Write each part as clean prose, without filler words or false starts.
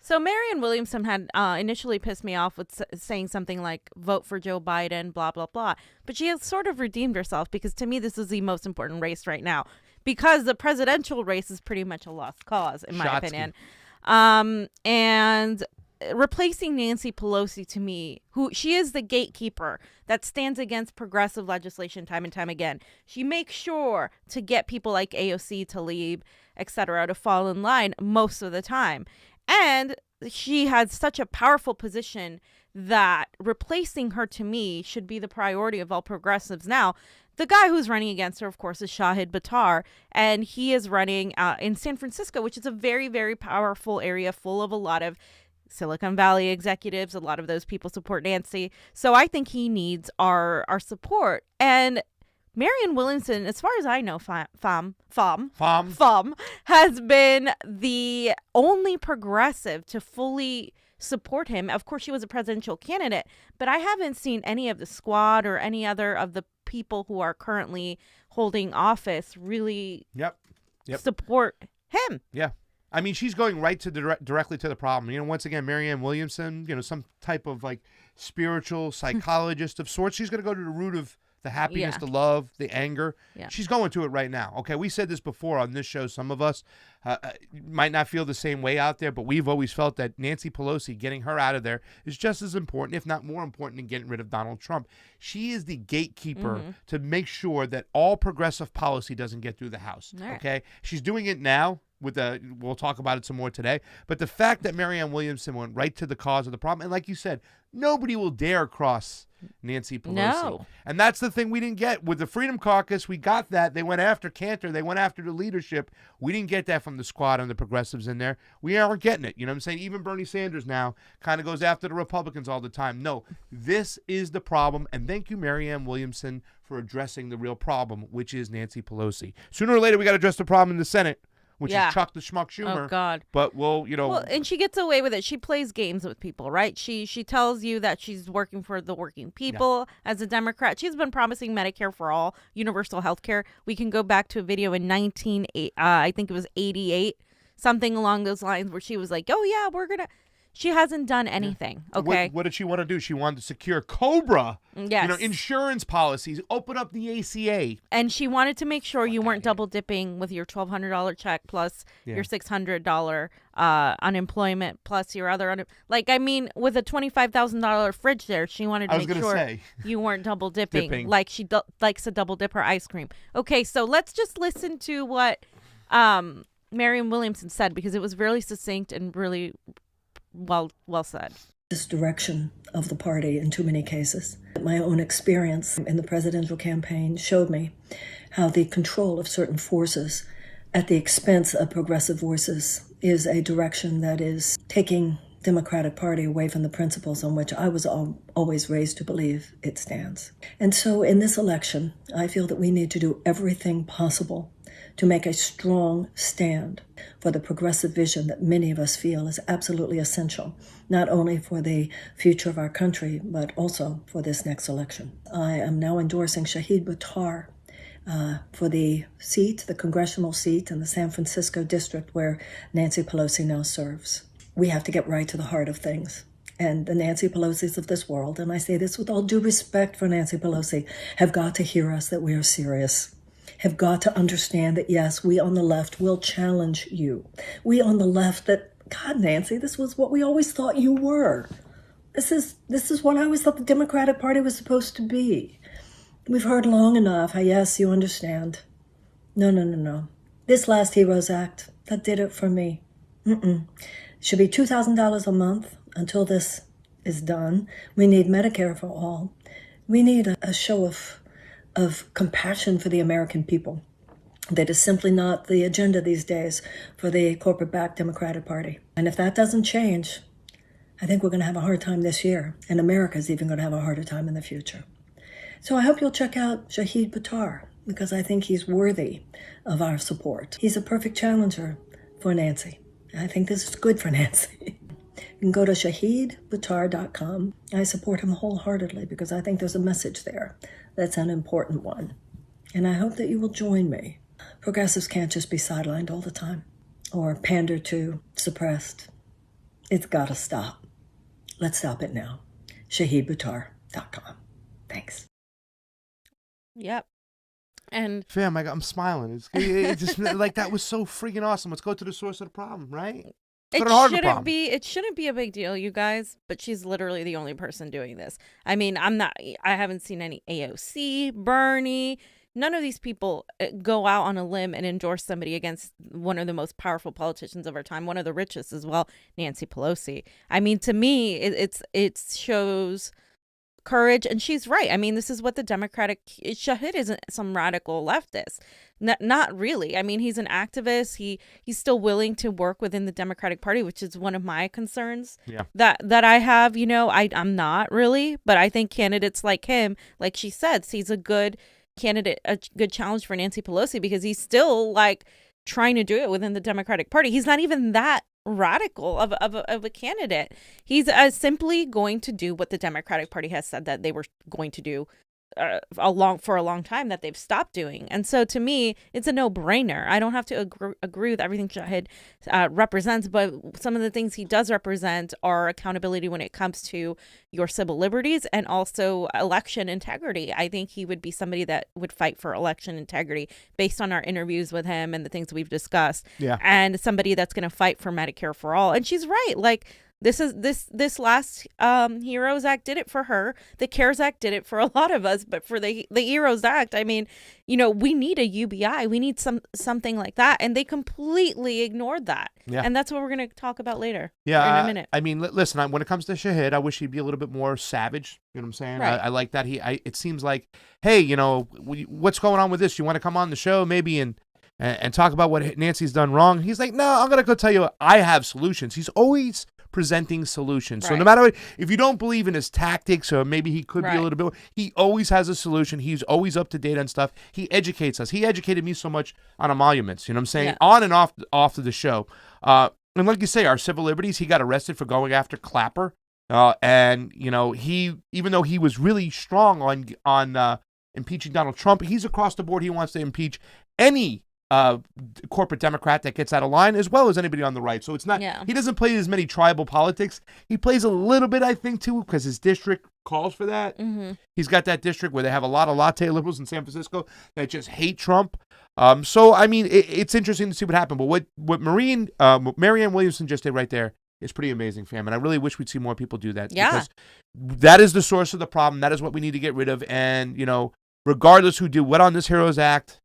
So Marianne Williamson had initially pissed me off with saying something like, vote for Joe Biden, blah, blah, blah. But she has sort of redeemed herself, because to me, this is the most important race right now, because the presidential race is pretty much a lost cause, in my opinion. And replacing Nancy Pelosi, to me, she is the gatekeeper that stands against progressive legislation time and time again. She makes sure to get people like AOC, Tlaib, etc. to fall in line most of the time. And she had such a powerful position that replacing her, to me, should be the priority of all progressives now. The guy who's running against her, of course, is Shahid Buttar, and he is running in San Francisco, which is a very, very powerful area full of a lot of Silicon Valley executives. A lot of those people support Nancy. So I think he needs our support. And Marianne Williamson, as far as I know, FAM has been the only progressive to fully support him. Of course, she was a presidential candidate, but I haven't seen any of the squad or any other of the people who are currently holding office really support him. Yeah. I mean, she's going right to directly to the problem. You know, once again, Marianne Williamson, you know, some type of like spiritual psychologist of sorts. She's going to go to the root of the happiness, the love, the anger. Yeah. She's going to it right now. Okay, we said this before on this show. Some of us might not feel the same way out there, but we've always felt that Nancy Pelosi, getting her out of there, is just as important, if not more important, than getting rid of Donald Trump. She is the gatekeeper to make sure that all progressive policy doesn't get through the House. Right. Okay, she's doing it now. We'll talk about it some more today. But the fact that Marianne Williamson went right to the cause of the problem, and like you said, nobody will dare cross Nancy Pelosi. No. And that's the thing we didn't get. With the Freedom Caucus, we got that. They went after Cantor. They went after the leadership. We didn't get that from the squad and the progressives in there. We aren't getting it. You know what I'm saying? Even Bernie Sanders now kind of goes after the Republicans all the time. No, this is the problem. And thank you, Marianne Williamson, for addressing the real problem, which is Nancy Pelosi. Sooner or later, we got to address the problem in the Senate, which is Chuck the Schmuck Schumer. Oh, God. But Well, and she gets away with it. She plays games with people, right? She tells you that she's working for the working people as a Democrat. She's been promising Medicare for all, universal health care. We can go back to a video in 1988, something along those lines, where she was like, oh, yeah, we're going to. She hasn't done anything, okay? What did she want to do? She wanted to secure COBRA, insurance policies, open up the ACA. And she wanted to make sure you weren't double dipping with your $1,200 check plus your $600 unemployment plus your other, with a $25,000 fridge there, she wanted to make sure you weren't double dipping. Like she likes to double dip her ice cream. Okay, so let's just listen to what Marianne Williamson said, because it was really succinct and really well said. This direction of the party in too many cases. My own experience in the presidential campaign showed me how the control of certain forces at the expense of progressive voices is a direction that is taking Democratic Party away from the principles on which I was always raised to believe it stands. And so in this election, I feel that we need to do everything possible to make a strong stand for the progressive vision that many of us feel is absolutely essential, not only for the future of our country, but also for this next election. I am now endorsing Shahid Buttar for the congressional seat in the San Francisco district where Nancy Pelosi now serves. We have to get right to the heart of things. And the Nancy Pelosi's of this world, and I say this with all due respect for Nancy Pelosi, have got to hear us that we are serious. Have got to understand that, yes, we on the left will challenge you. We on the left that, God, Nancy, this was what we always thought you were. This is what I always thought the Democratic Party was supposed to be. We've heard long enough. Yes, you understand. No. This last HEROES Act, that did it for me. Should be $2,000 a month until this is done. We need Medicare for all. We need a show of compassion for the American people. That is simply not the agenda these days for the corporate-backed Democratic Party. And if that doesn't change, I think we're going to have a hard time this year. And America's even going to have a harder time in the future. So I hope you'll check out Shahid Buttar, because I think he's worthy of our support. He's a perfect challenger for Nancy. I think this is good for Nancy. You can go to shahidbuttar.com. I support him wholeheartedly because I think there's a message there that's an important one. And I hope that you will join me. Progressives can't just be sidelined all the time or pander to, suppressed. It's got to stop. Let's stop it now. ShahidButtar.com. Thanks. Yep. And fam, I'm smiling. It's just like, that was so freaking awesome. Let's go to the source of the problem, right? it shouldn't be a big deal, you guys, but she's literally the only person doing this. I mean, I haven't seen any AOC, Bernie, none of these people go out on a limb and endorse somebody against one of the most powerful politicians of our time, one of the richest as well, Nancy Pelosi. I mean, to me, it shows courage, and she's right. I mean, this is what the Shahid isn't some radical leftist. Not really. I mean, he's an activist. He's still willing to work within the Democratic Party, which is one of my concerns. Yeah. That I have. You know, I'm not really, but I think candidates like him, like she said, he's a good candidate, a good challenge for Nancy Pelosi, because he's still like trying to do it within the Democratic Party. He's not even that radical of a candidate. He's simply going to do what the Democratic Party has said that they were going to do for a long time, that they've stopped doing. And so to me, it's a no-brainer. I don't have to agree with everything Shahid represents, but some of the things he does represent are accountability when it comes to your civil liberties and also election integrity. I think he would be somebody that would fight for election integrity based on our interviews with him and the things we've discussed. Yeah. And somebody that's going to fight for Medicare for all. And she's right. Like, this last HEROES Act did it for her. The CARES Act did it for a lot of us, but for the HEROES Act, I mean, you know, we need a UBI. We need something like that, and they completely ignored that. Yeah. And that's what we're going to talk about later. Yeah, in a minute. I mean, listen. When it comes to Shahid, I wish he'd be a little bit more savage. You know what I'm saying? Right. I like that. It seems like, hey, you know, what's going on with this? You want to come on the show maybe and talk about what Nancy's done wrong? He's like, no, I'm gonna go tell you I have solutions. He's always presenting solutions. So no matter what, if you don't believe in his tactics, or maybe he could be a little bit, he always has a solution. He's always up to date on stuff. He educates us. He educated me so much on emoluments, you know what I'm saying? Yeah. On and off of the show. And like you say, our civil liberties, he got arrested for going after Clapper. And, you know, even though he was really strong on impeaching Donald Trump, he's across the board. He wants to impeach any corporate Democrat that gets out of line, as well as anybody on the right. So it's not, he doesn't play as many tribal politics. He plays a little bit, I think, too, because his district calls for that. Mm-hmm. He's got that district where they have a lot of latte liberals in San Francisco that just hate Trump. So, I mean, it's interesting to see what happened. But what Marianne Williamson just did right there is pretty amazing, fam. And I really wish we'd see more people do that. Yeah. Because that is the source of the problem. That is what we need to get rid of. And, you know, regardless who did what on this HEROES Act,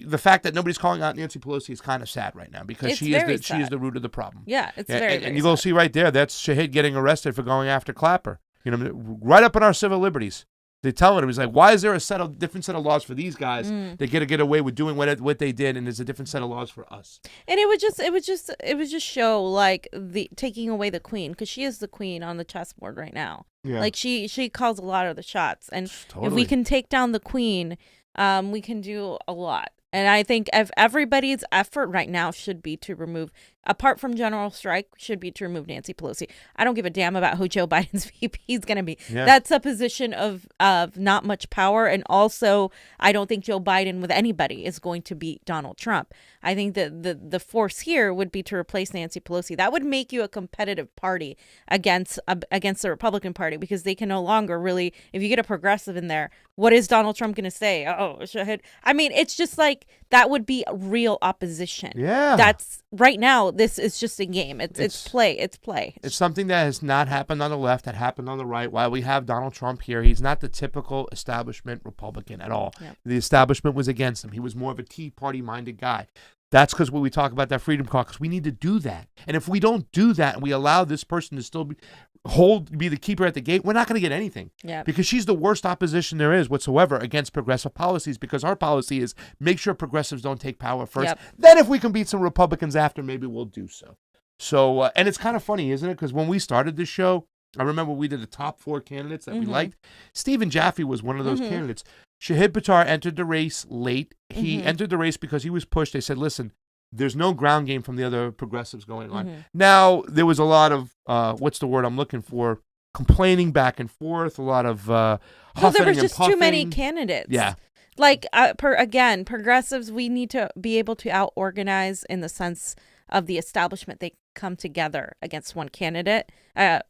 the fact that nobody's calling out Nancy Pelosi is kind of sad right now, because she is the root of the problem. Yeah, it's very and you go see right there, that's Shahid getting arrested for going after Clapper. You know, right up in our civil liberties. They tell him, he's like, why is there a different set of laws for these guys? They get away with doing what they did, and there's a different set of laws for us. And it would just show like the taking away the queen, because she is the queen on the chessboard right now. Yeah. Like she calls a lot of the shots, and if we can take down the queen, we can do a lot. And I think if everybody's effort right now should be to remove, apart from general strike, should be to remove Nancy Pelosi. I don't give a damn about who Joe Biden's VP is going to be. Yeah. That's a position of not much power. And also, I don't think Joe Biden with anybody is going to beat Donald Trump. I think that the force here would be to replace Nancy Pelosi. That would make you a competitive party against the Republican Party, because they can no longer really, if you get a progressive in there, what is Donald Trump going to say? Oh, Shahid. I mean, it's just like, that would be real opposition. Yeah. That's right now. This is just a game. It's play. It's play. It's something that has not happened on the left, that happened on the right. While we have Donald Trump here, he's not the typical establishment Republican at all. Yeah. The establishment was against him. He was more of a Tea Party minded guy. That's because when we talk about that Freedom Caucus, we need to do that. And if we don't do that and we allow this person to still be the keeper at the gate, we're not going to get anything. Yeah. Because she's the worst opposition there is whatsoever against progressive policies, because our policy is make sure progressives don't take power first. Yep. Then if we can beat some Republicans after, maybe we'll do so. So, and it's kind of funny, isn't it? Because when we started this show, I remember we did the top 4 candidates that we liked. Stephen Jaffe was one of those candidates. Shahid Buttar entered the race late. He entered the race because he was pushed. They said, listen, there's no ground game from the other progressives going on. Now, there was a lot of, what's the word I'm looking for? Complaining back and forth, a lot of huffing and puffing. There was just too many candidates. Yeah. Like, progressives, we need to be able to out-organize in the sense of the establishment, they come together against one candidate,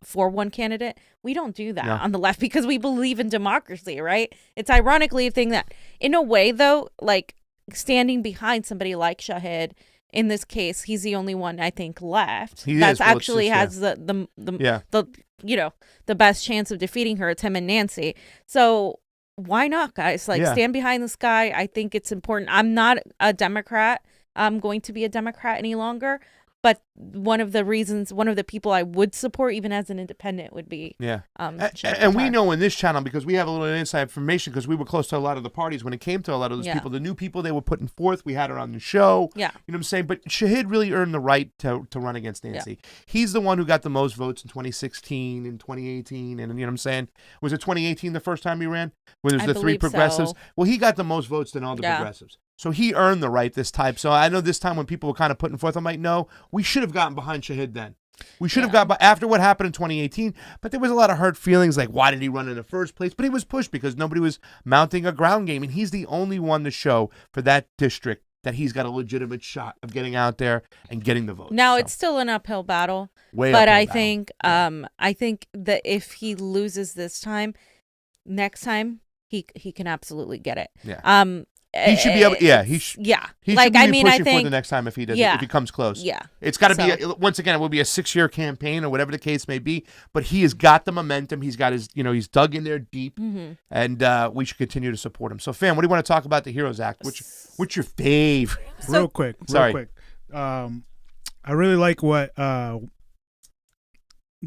for one candidate. We don't do that on the left because we believe in democracy, right? It's ironically a thing that, in a way, though, like standing behind somebody like Shahid, in this case, he's the only one I think left that's actually has the the best chance of defeating her. It's him and Nancy. So why not, guys? Like, stand behind this guy. I think it's important. I'm not a Democrat. I'm going to be a Democrat any longer. But one of the people I would support, even as an independent, would be and we know in this channel, because we have a little inside information, because we were close to a lot of the parties when it came to a lot of those people, the new people they were putting forth. We had her on the show. Yeah, you know what I'm saying? But Shahid really earned the right to run against Nancy. Yeah. He's the one who got the most votes in 2016 and 2018, and you know what I'm saying? Was it 2018 the first time he ran? When there's the three progressives? So. Well, he got the most votes than all the progressives. So he earned the right this time. So I know this time when people were kind of putting forth, I'm like, no, we should have gotten behind Shahid then. We should have got after what happened in 2018. But there was a lot of hurt feelings, like, why did he run in the first place? But he was pushed because nobody was mounting a ground game. And he's the only one to show for that district that he's got a legitimate shot of getting out there and getting the vote. Now, it's still an uphill battle. But I think that if he loses this time, next time, he can absolutely get it. Yeah. He should be able. Yeah, he should. Yeah, he should be pushing for the next time if he does. If he comes close. Yeah, it's got to be. Once again, it will be a 6-year campaign or whatever the case may be. But he has got the momentum. He's got his. He's dug in there deep, and we should continue to support him. So, fam, what do you want to talk about the Heroes Act? What's your fave? Real quick. I really like what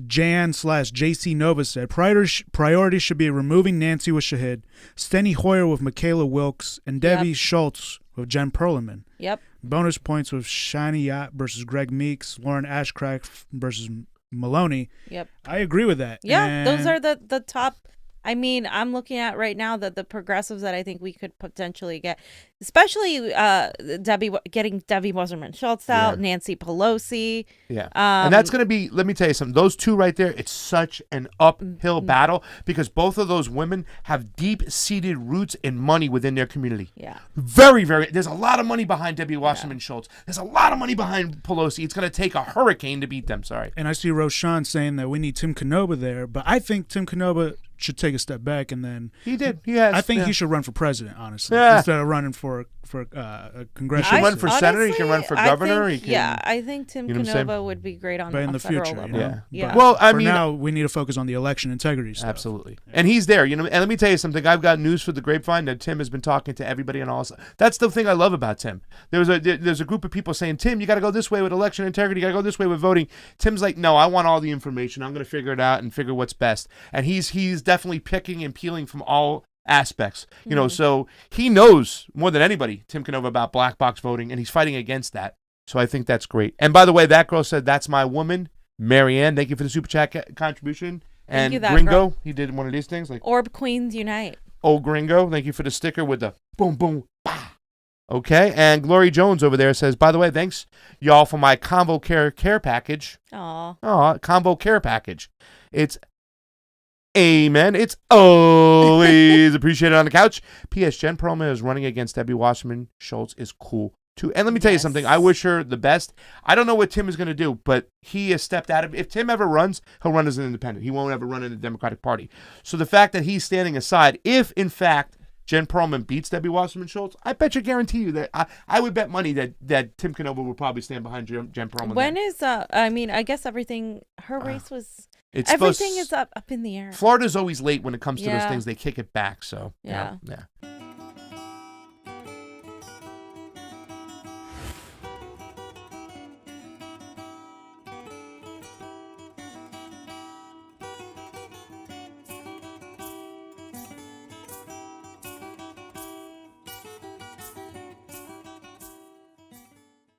Jan/JC Nova said. Priority should be removing Nancy with Shahid, Steny Hoyer with Michaela Wilkes, and Debbie Schultz with Jen Perlman. Yep. Bonus points with Shiny Yacht versus Greg Meeks, Lauren Ashcraft versus Maloney. Yep. I agree with that. Yeah, those are the top. I mean, I'm looking at right now the progressives that I think we could potentially get, especially Debbie Wasserman Schultz out, Nancy Pelosi. Yeah. And that's going to be, let me tell you something, those two right there, it's such an uphill battle because both of those women have deep-seated roots in money within their community. Yeah. Very, very, there's a lot of money behind Debbie Wasserman Schultz. There's a lot of money behind Pelosi. It's going to take a hurricane to beat them, sorry. And I see Roshan saying that we need Tim Canova there, but I think Tim Canova should take a step back and then he did. He has. I think he should run for president, honestly, instead of running for a congressional. He should run for senator. He can run for governor. I think Tim Canova would be great on the federal future. level. Yeah. Well, I mean, now we need to focus on the election integrity stuff. Absolutely, and he's there. And let me tell you something. I've got news for the grapevine that Tim has been talking to everybody and all. That's the thing I love about Tim. There's a group of people saying, Tim, you got to go this way with election integrity. You got to go this way with voting. Tim's like, no, I want all the information. I'm going to figure it out and figure what's best. And he's definitely picking and peeling from all aspects, so he knows more than anybody, Tim Canova, about black box voting, and he's fighting against that. So I think that's great. And by the way, that girl said, that's my woman, Marianne. Thank you for the super chat contribution. And Gringo, girl. He did one of these things. Like Orb Queens Unite. Oh, Gringo, thank you for the sticker with the boom, boom, bah. Okay, and Glory Jones over there says, by the way, thanks, y'all, for my Convo care package. Aw, Convo care package. It's amen. It's always appreciated on the couch. P.S. Jen Perlman is running against Debbie Wasserman Schultz is cool too. And let me tell you something. I wish her the best. I don't know what Tim is going to do, but he has stepped out of it. If Tim ever runs, he'll run as an independent. He won't ever run in the Democratic Party. So the fact that he's standing aside, if in fact Jen Perlman beats Debbie Wasserman Schultz, I guarantee you that I would bet money that Tim Canova will probably stand behind Jen Perlman. When is I guess everything, her race was... Everything is up in the air. Florida's always late when it comes to those things. They kick it back. So, yeah.